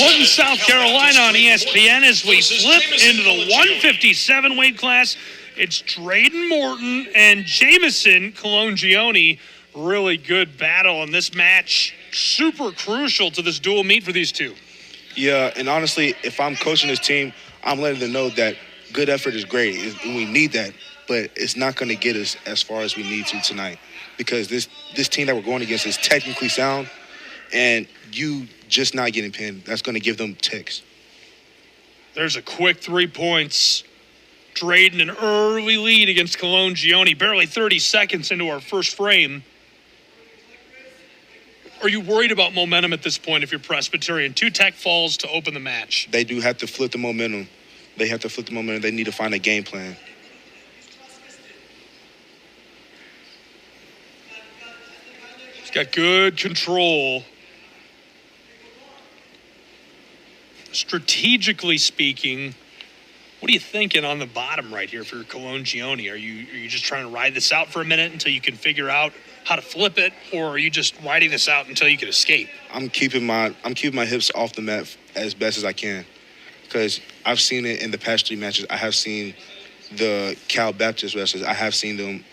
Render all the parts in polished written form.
Morton, South Carolina on ESPN as we flip into the 157 weight class. It's Drayden Morton and Jamisen Colongione. Really good battle in this match. Super crucial to this dual meet for these two. Yeah, and honestly, if I'm coaching this team, I'm letting them know that good effort is great. We need that, but it's not going to get us as far as we need to tonight because this team that we're going against is technically sound, and you just not getting pinned, that's going to give them ticks. There's a quick 3 points. Drayden an early lead against Colongione, barely 30 seconds into our first frame. Are you worried about momentum at this point if you're Presbyterian? 2 tech falls to open the match. They do have to flip the momentum. They have to flip the momentum. They need to find a game plan. He's got good control. Strategically speaking, what are you thinking on the bottom right here for Colongione? Are you just trying to ride this out for a minute until you can figure out how to flip it, or are you just riding this out until you can escape? I'm keeping my hips off the mat as best as I can because I've seen it in the past 3 matches. I have seen the Cal Baptist wrestlers. I have seen them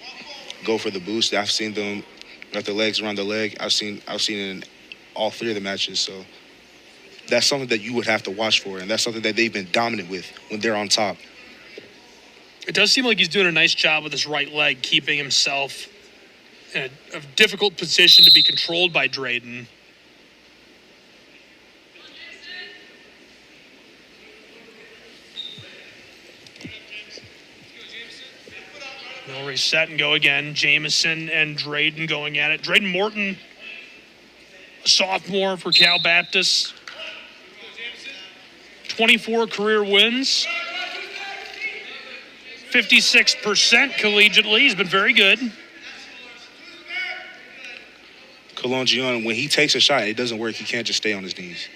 go for the boost. I've seen them got their legs around the leg. I've seen it in all 3 of the matches. So that's something that you would have to watch for, and that's something that they've been dominant with when they're on top. It does seem like he's doing a nice job with his right leg, keeping himself in a difficult position to be controlled by Drayden. They'll reset and go again. Jamisen and Drayden going at it. Drayden Morton, a sophomore for Cal Baptist. 24 career wins. 56% collegiately. He's been very good. Colongione, when he takes a shot and it doesn't work, he can't just stay on his knees.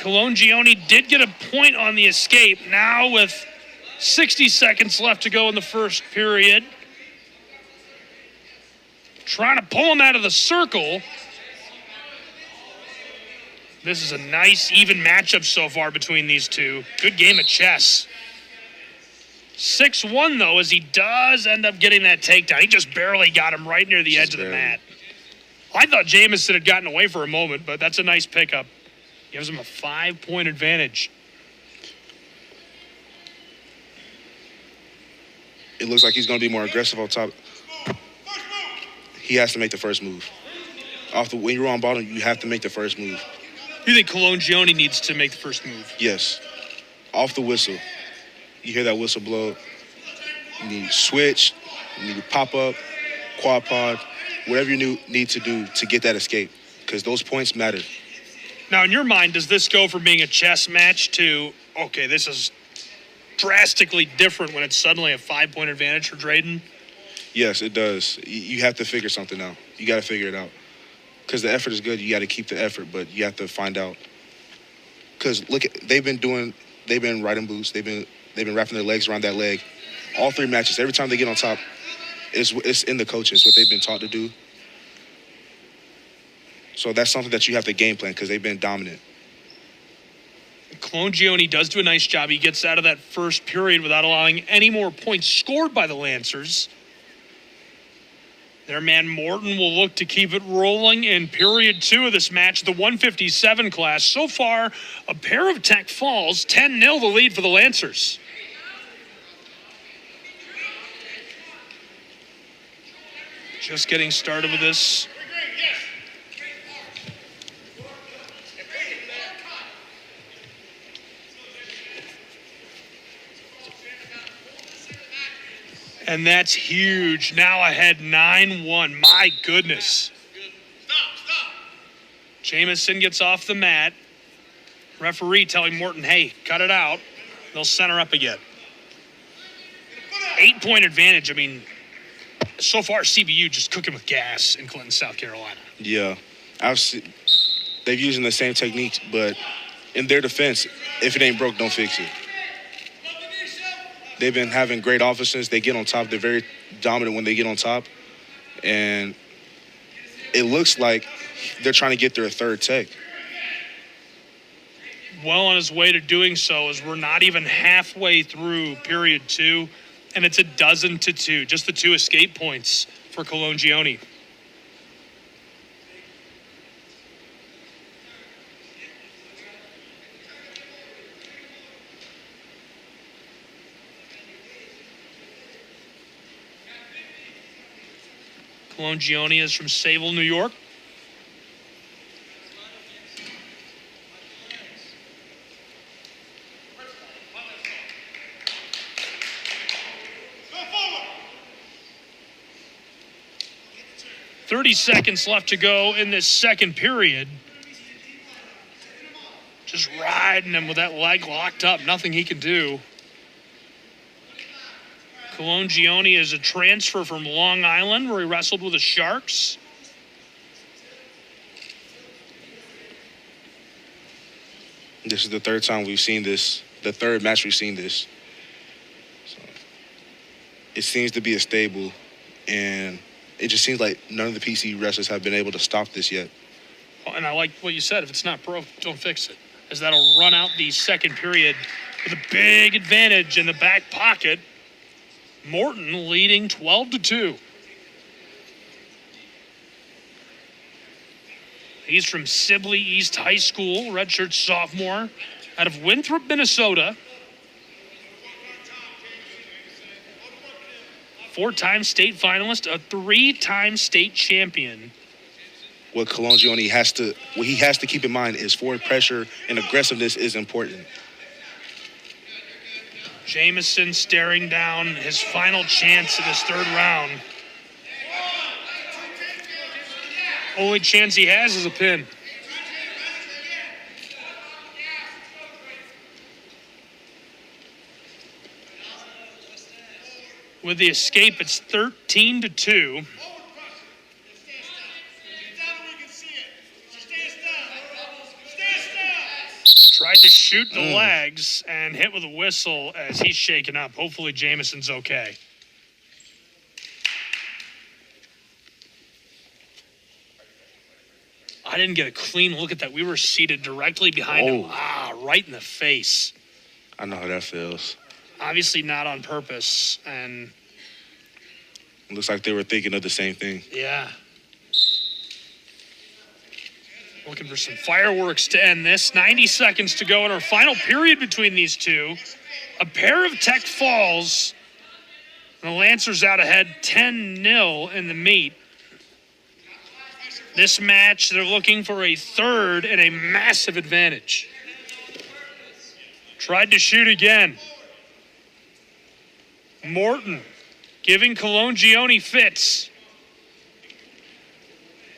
Colongione did get a point on the escape. Now with 60 seconds left to go in the first period. Trying to pull him out of the circle. This is a nice, even matchup so far between these two. Good game of chess. 6-1, though, as he does end up getting that takedown. He just barely got him right near the edge of the mat. I thought Jamisen had gotten away for a moment, but that's a nice pickup. Gives him a 5-point advantage. It looks like he's going to be more aggressive on top. He has to make the first move. When you're on bottom, you have to make the first move. You think Colongione needs to make the first move? Yes. Off the whistle. You hear that whistle blow. You need to switch. You need to pop up, quad pod, whatever you need to do to get that escape, because those points matter. Now, in your mind, does this go from being a chess match to, okay, this is drastically different when it's suddenly a 5-point advantage for Drayden? Yes, it does. You have to figure something out. You got to figure it out. Because the effort is good, you got to keep the effort, but you have to find out. Because look, they've been riding boots, they've been wrapping their legs around that leg. All 3 matches, every time they get on top, it's in the coaching. It's what they've been taught to do. So that's something that you have to game plan because they've been dominant. Colongione does do a nice job. He gets out of that first period without allowing any more points scored by the Lancers. Their man Morton will look to keep it rolling in period 2 of this match, the 157 class. So far, a pair of tech falls, 10-0 the lead for the Lancers. Just getting started with this. And that's huge. Now ahead 9-1. My goodness. Jamisen gets off the mat. Referee telling Morton, hey, cut it out. They'll center up again. 8-point advantage. I mean, so far CBU just cooking with gas in Clinton, South Carolina. Yeah. They've using the same techniques, but in their defense, if it ain't broke, don't fix it. They've been having great offenses. They get on top. They're very dominant when they get on top. And it looks like they're trying to get their third tech. well on his way to doing so, as we're not even halfway through period 2, and it's 12-2. Just the 2 escape points for Colongione. Colongione is from Sayville, New York. Forward. 30 seconds left to go in this second period. Just riding him with that leg locked up. Nothing he can do. Colongione is a transfer from Long Island, where he wrestled with the Sharks. This is the third time we've seen this, the third match we've seen this. So it seems to be a stable, and it just seems like none of the PC wrestlers have been able to stop this yet. And I like what you said. If it's not broke, don't fix it. As that'll run out the second period with a big advantage in the back pocket. Morton leading 12-2. He's from Sibley East High School, redshirt sophomore, out of Winthrop, Minnesota. 4-time state finalist, a 3-time state champion. What Colongione has to keep in mind is forward pressure and aggressiveness is important. Jamisen staring down his final chance in this third round. Only chance he has is a pin. With the escape, it's 13-2. Tried to shoot the legs and hit with a whistle as he's shaken up. Hopefully Jamisen's okay. I didn't get a clean look at that. We were seated directly behind him. Right in the face. I know how that feels. Obviously not on purpose. And It looks like they were thinking of the same thing. yeah. Looking for some fireworks to end this. 90 seconds to go in our final period between these two. A pair of tech falls. And the Lancers out ahead 10-0 in the meet. This match, they're looking for a third and a massive advantage. Tried to shoot again. Morton giving Colongione fits.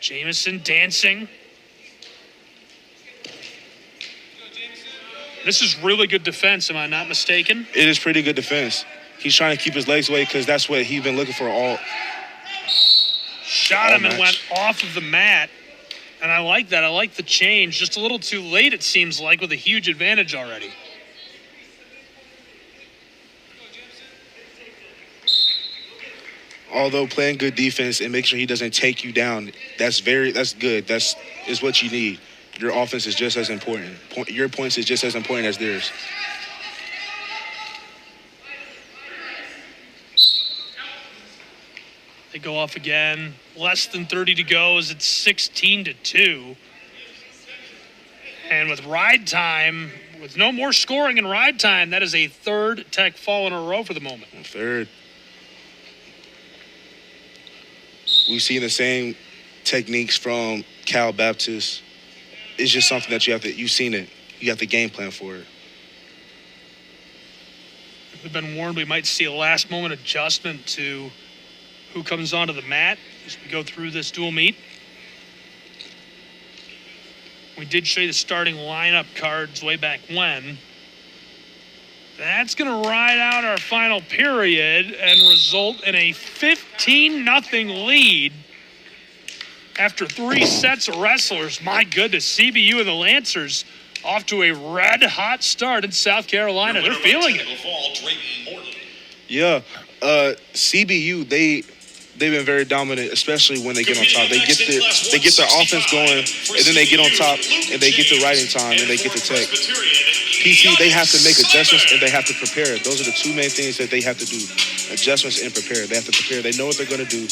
Jamisen dancing. This is really good defense, am I not mistaken? It is pretty good defense. He's trying to keep his legs away because that's what he's been looking for all. Shot him and went off of the mat. And I like that. I like the change. Just a little too late, it seems like, with a huge advantage already. Although playing good defense and make sure he doesn't take you down, that's good. That's what you need. Your offense is just as important. Your points is just as important as theirs. They go off again. Less than 30 to go as it's 16-2. And with ride time, with no more scoring in ride time, that is a third tech fall in a row for the moment. Third. We've seen the same techniques from Cal Baptist. It's just something that you've seen it. You have to game plan for it. We've been warned we might see a last moment adjustment to who comes onto the mat as we go through this dual meet. We did show you the starting lineup cards way back when. That's going to ride out our final period and result in a 15-0 lead after 3 sets of wrestlers. My goodness, CBU and the Lancers off to a red-hot start in South Carolina. They're feeling it. Yeah, CBU, they've been very dominant, especially when they get on top. They get their offense going, and then they get on top, and they get the writing time, and they get the tech. PC, they have to make adjustments, and they have to prepare. Those are the two main things that they have to do: adjustments and prepare. They have to prepare. They know what they're going to do.